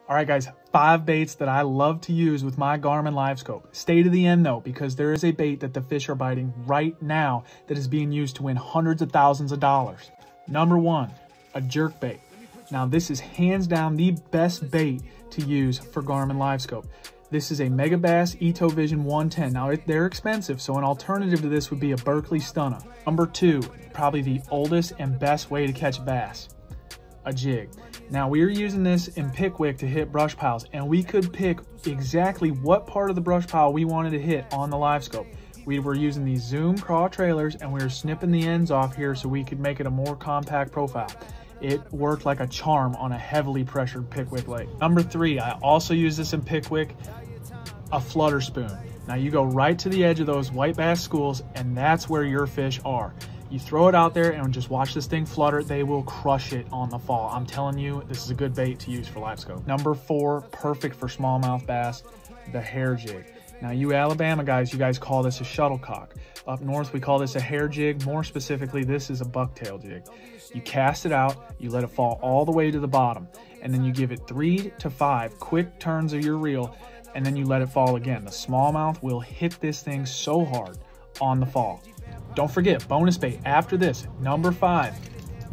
All right, guys, 5 baits that I love to use with my Garmin Livescope. Stay to the end, though, because there is a bait that the fish are biting right now that is being used to win hundreds of thousands of dollars. Number 1, a jerk bait. Now, this is hands down the best bait to use for Garmin Livescope. This is a Megabass Ito Vision 110. Now, they're expensive, so an alternative to this would be a Berkeley Stunner. Number 2, probably the oldest and best way to catch bass, a jig. Now, we are using this in Pickwick to hit brush piles, and we could pick exactly what part of the brush pile we wanted to hit on the Livescope. We were using these Zoom craw trailers, and we were snipping the ends off here so we could make it a more compact profile. It worked like a charm on a heavily pressured Pickwick lake. Number 3, I also use this in Pickwick, a flutter spoon. Now, you go right to the edge of those white bass schools, and that's where your fish are. You throw it out there and just watch this thing flutter. They will crush it on the fall. I'm telling you, this is a good bait to use for Livescope. Number 4, perfect for smallmouth bass, the hair jig. Now, you Alabama guys, you guys call this a shuttlecock. Up north, we call this a hair jig. More specifically, this is a bucktail jig. You cast it out, you let it fall all the way to the bottom, and then you give it 3 to 5 quick turns of your reel, and then you let it fall again. The smallmouth will hit this thing so hard on the fall. Don't forget, bonus bait after this, number 5,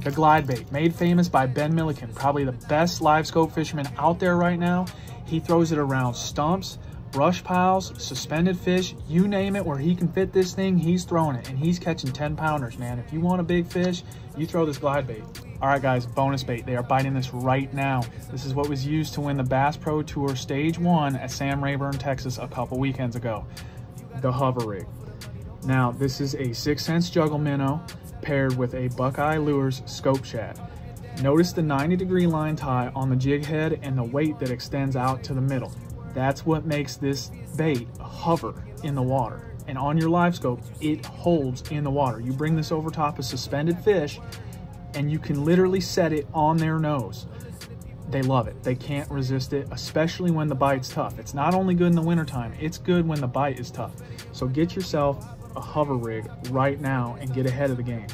the glide bait, made famous by Ben Milliken, probably the best Livescope fisherman out there right now. He throws it around stumps, brush piles, suspended fish, you name it, where he can fit this thing, he's throwing it, and he's catching 10-pounders, man. If you want a big fish, you throw this glide bait. All right, guys, bonus bait. They are biting this right now. This is what was used to win the Bass Pro Tour Stage 1 at Sam Rayburn, Texas, a couple weekends ago, the hover rig. Now, this is a 6 cents juggle minnow paired with a Buckeye Lures scope shad. Notice the 90-degree line tie on the jig head and the weight that extends out to the middle. That's what makes this bait hover in the water. And on your Livescope, it holds in the water. You bring this over top of suspended fish, and you can literally set it on their nose. They love it. They can't resist it, especially when the bite's tough. It's not only good in the wintertime, it's good when the bite is tough. So get yourself a hover rig right now and get ahead of the game.